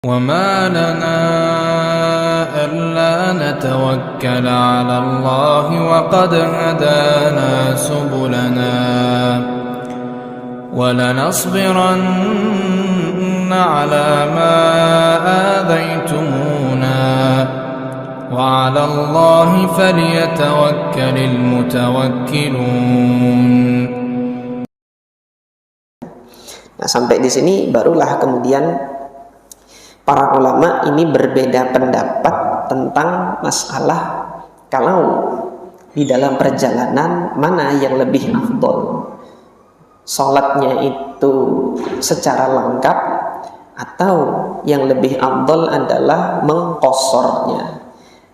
وما لنا ألا نتوكل على الله وقد هدانا سبلنا ولنصبرن على ما آذيتمونا وعلى الله فليتوكل المتوكلون. Nah, sampai di sini barulah kemudian para ulama ini berbeda pendapat tentang masalah kalau di dalam perjalanan mana yang lebih afdol, sholatnya itu secara lengkap atau yang lebih afdol adalah mengqasarnya.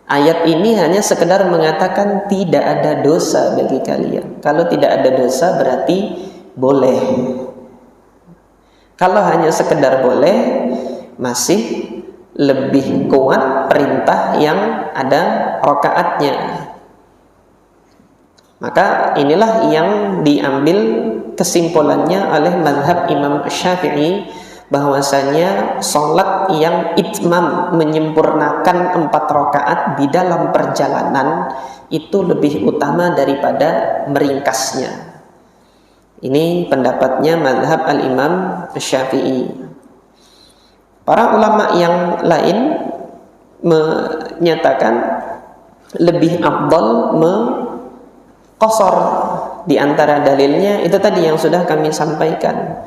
Ayat ini hanya sekedar mengatakan tidak ada dosa bagi kalian. Kalau tidak ada dosa berarti boleh. Kalau hanya sekedar boleh, masih lebih kuat perintah yang ada rakaatnya. Maka inilah yang diambil kesimpulannya oleh mazhab Imam Syafi'i, bahwasanya sholat yang itmam, menyempurnakan 4 rakaat di dalam perjalanan itu lebih utama daripada meringkasnya. Ini pendapatnya mazhab al-Imam Syafi'i. Para ulama yang lain menyatakan lebih afdal mengqasar. Di antara dalilnya itu tadi yang sudah kami sampaikan,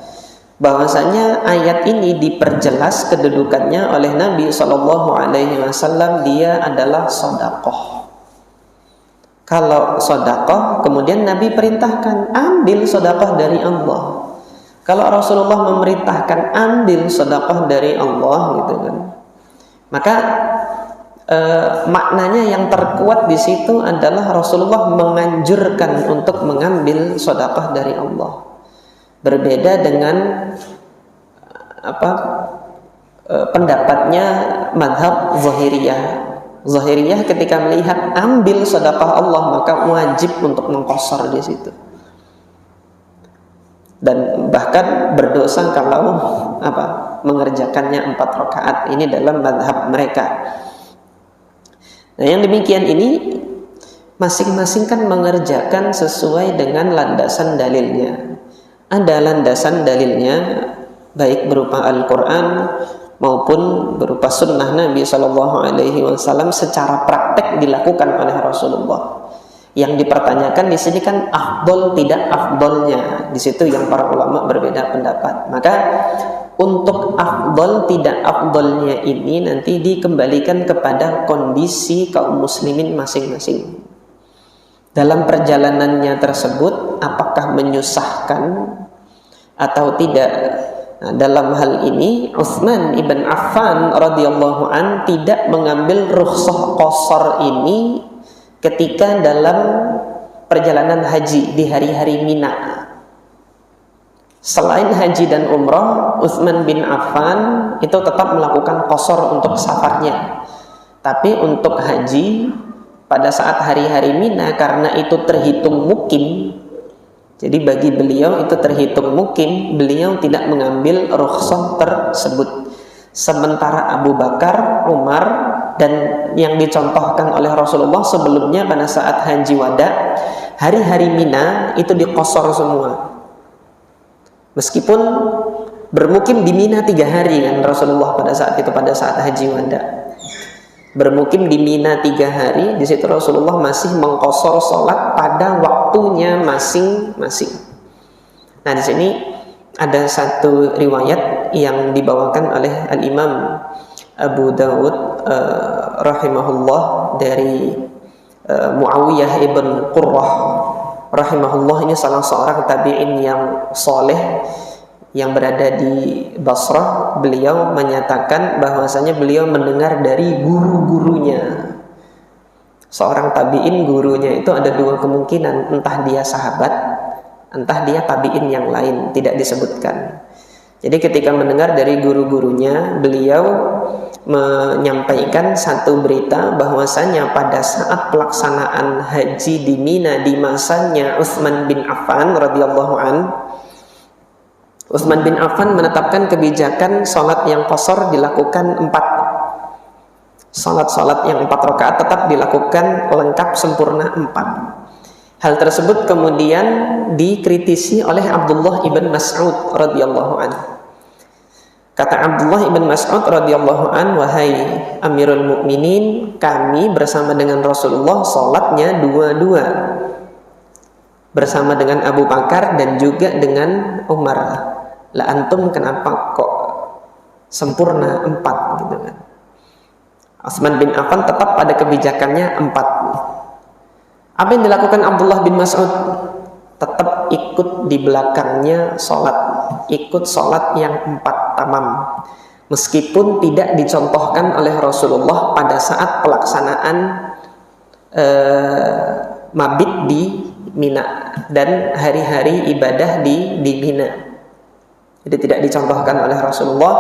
bahwasanya ayat ini diperjelas kedudukannya oleh Nabi SAW. Dia adalah sedekah. Kalau sedekah, kemudian Nabi perintahkan ambil sedekah dari Allah. Kalau Rasulullah memerintahkan ambil sedekah dari Allah, gitu kan, maka maknanya yang terkuat di situ adalah Rasulullah menganjurkan untuk mengambil sedekah dari Allah. Berbeda dengan pendapatnya mazhab Zahiriyah. Zahiriyah ketika melihat ambil sedekah Allah maka wajib untuk mengqasar di situ. Dan bahkan berdosa kalau mengerjakannya 4 rakaat. Ini dalam mazhab mereka. Nah, yang demikian ini masing-masing kan mengerjakan sesuai dengan landasan dalilnya. Ada landasan dalilnya baik berupa Al-Quran maupun berupa sunnah Nabi SAW secara praktek dilakukan oleh Rasulullah. Yang dipertanyakan di sini kan afdol tidak afdolnya. Di situ yang para ulama berbeda pendapat. Maka untuk afdol tidak afdolnya ini nanti dikembalikan kepada kondisi kaum muslimin masing-masing. Dalam perjalanannya tersebut apakah menyusahkan atau tidak? Nah, dalam hal ini Utsman ibn Affan radhiyallahu an tidak mengambil rukhsah qasar ini ketika dalam perjalanan haji di hari-hari Mina. Selain haji dan umrah, Utsman bin Affan itu tetap melakukan qasar untuk safarnya. Tapi untuk haji pada saat hari-hari Mina, karena itu terhitung mukim, jadi bagi beliau itu terhitung mukim, beliau tidak mengambil rukhsah tersebut. Sementara Abu Bakar, Umar, dan yang dicontohkan oleh Rasulullah sebelumnya pada saat haji wada, hari-hari Mina itu diqasar semua. Meskipun bermukim di Mina 3 hari kan Rasulullah pada saat itu, pada saat haji wada. Bermukim di Mina 3 hari, di situ Rasulullah masih mengqasar sholat pada waktunya masing-masing. Nah, di sini ada satu riwayat yang dibawakan oleh Al-Imam Abu Dawud rahimahullah dari Muawiyah ibn Qurrah rahimahullah. Ini salah seorang tabi'in yang soleh yang berada di Basrah. Beliau menyatakan bahwasanya beliau mendengar dari guru-gurunya. Seorang tabi'in, gurunya itu ada 2 kemungkinan, entah dia sahabat, entah dia tabi'in yang lain, tidak disebutkan. Jadi ketika mendengar dari guru-gurunya, beliau menyampaikan satu berita bahwasanya pada saat pelaksanaan haji di Mina di masanya Utsman bin Affan radhiyallahu an, Utsman bin Affan menetapkan kebijakan sholat yang qashar dilakukan 4. Sholat yang 4 rakaat tetap dilakukan lengkap sempurna 4. Hal tersebut kemudian dikritisi oleh Abdullah ibn Mas'ud radhiyallahu anhu. Kata Abdullah ibn Mas'ud radhiyallahu anhu, wahai Amirul Mukminin, kami bersama dengan Rasulullah sholatnya 2-2 bersama dengan Abu Bakar dan juga dengan Umar. Lah antum kenapa kok sempurna 4 gitu kan? Utsman bin Affan tetap pada kebijakannya 4. Apa yang dilakukan Abdullah bin Mas'ud? Tetap ikut di belakangnya sholat, ikut sholat yang 4 tamam, meskipun tidak dicontohkan oleh Rasulullah pada saat pelaksanaan mabit di Mina dan hari-hari ibadah di Mina. Jadi tidak dicontohkan oleh Rasulullah,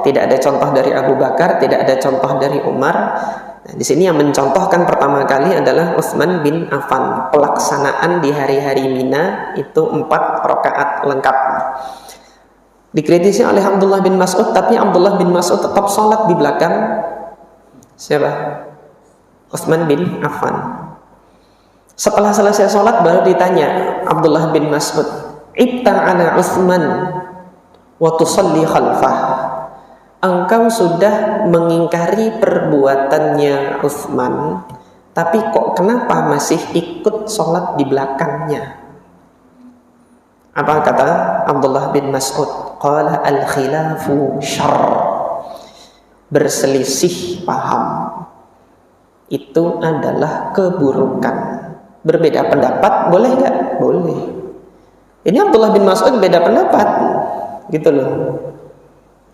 tidak ada contoh dari Abu Bakar, tidak ada contoh dari Umar. Nah, di sini yang mencontohkan pertama kali adalah Utsman bin Affan. Pelaksanaan di hari-hari Mina itu 4 rakaat lengkap. Dikritisi oleh Abdullah bin Mas'ud, tapi Abdullah bin Mas'ud tetap sholat di belakang siapa? Utsman bin Affan. Setelah selesai sholat baru ditanya Abdullah bin Mas'ud, "Ibta ala Utsman wa tusalli khalfah." Engkau sudah mengingkari perbuatannya Utsman, tapi kok kenapa masih ikut sholat di belakangnya? Apa kata Abdullah bin Mas'ud? Qala al-khilafu syarr. Berselisih paham itu adalah keburukan. Berbeda pendapat boleh nggak? Boleh. Ini Abdullah bin Mas'ud beda pendapat, gitu loh.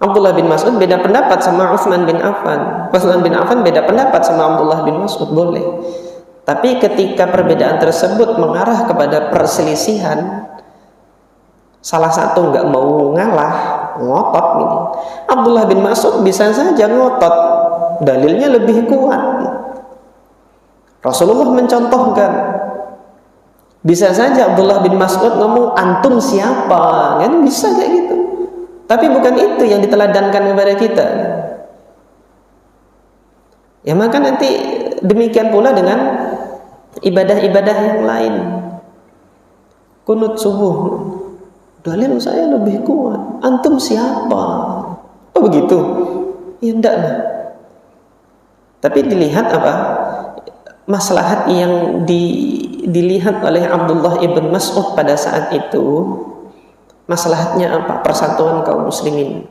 Abdullah bin Mas'ud beda pendapat sama Utsman bin Affan. Utsman bin Affan beda pendapat sama Abdullah bin Mas'ud, boleh. Tapi ketika perbedaan tersebut mengarah kepada perselisihan, salah satu nggak mau ngalah, ngotot gitu. Abdullah bin Mas'ud bisa saja ngotot, dalilnya lebih kuat. Rasulullah mencontohkan. Bisa saja Abdullah bin Mas'ud ngomong, antum siapa? Kan bisa kayak gitu. Tapi bukan itu yang diteladankan kepada kita. Ya maka nanti demikian pula dengan ibadah-ibadah yang lain. Kunut subuh, dalil saya lebih kuat. Antum siapa? Oh begitu? Ya enggak lah. Tapi dilihat apa? Maslahat yang dilihat oleh Abdullah ibn Mas'ud pada saat itu, maslahatnya apa? Persatuan kaum muslimin.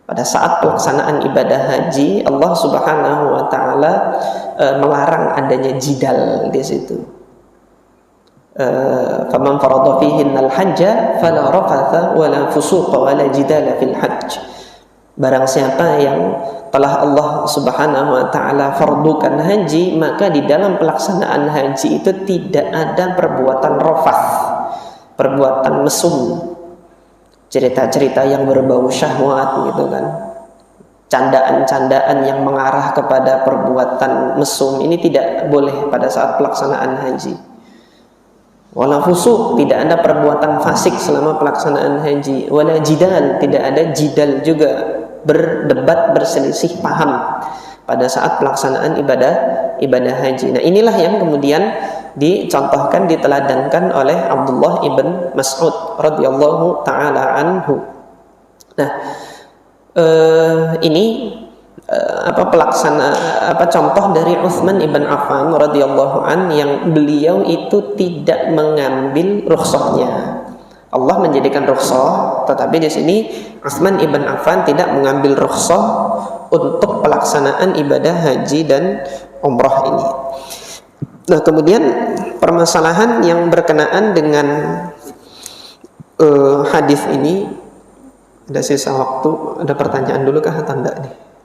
Pada saat pelaksanaan ibadah haji, Allah Subhanahu wa taala melarang adanya jidal di situ. Faman farada fihinnal hajja fala rafatha wala fusuqa wala jidala fil hajj. Barang siapa yang telah Allah Subhanahu wa taala fardukan haji, maka di dalam pelaksanaan haji itu tidak ada perbuatan rafath, perbuatan mesum, cerita-cerita yang berbau syahwat gitu kan, candaan-candaan yang mengarah kepada perbuatan mesum, ini tidak boleh pada saat pelaksanaan haji. Wala fusuq, tidak ada perbuatan fasik selama pelaksanaan haji. Wala jidal, tidak ada jidal juga, berdebat, berselisih paham pada saat pelaksanaan ibadah haji. Nah, inilah yang kemudian dicontohkan, diteladankan oleh Abdullah ibn Mas'ud radhiyallahu taala anhu. Nah, ini contoh dari Utsman ibn Affan radhiyallahu an yang beliau itu tidak mengambil rukhsahnya. Allah menjadikan rukhsah, tetapi di sini Utsman ibn Affan tidak mengambil rukhsah untuk pelaksanaan ibadah haji dan umrah ini. Nah, kemudian permasalahan yang berkenaan dengan hadis ini, ada sisa waktu, ada pertanyaan dulu kah atau enggak nih?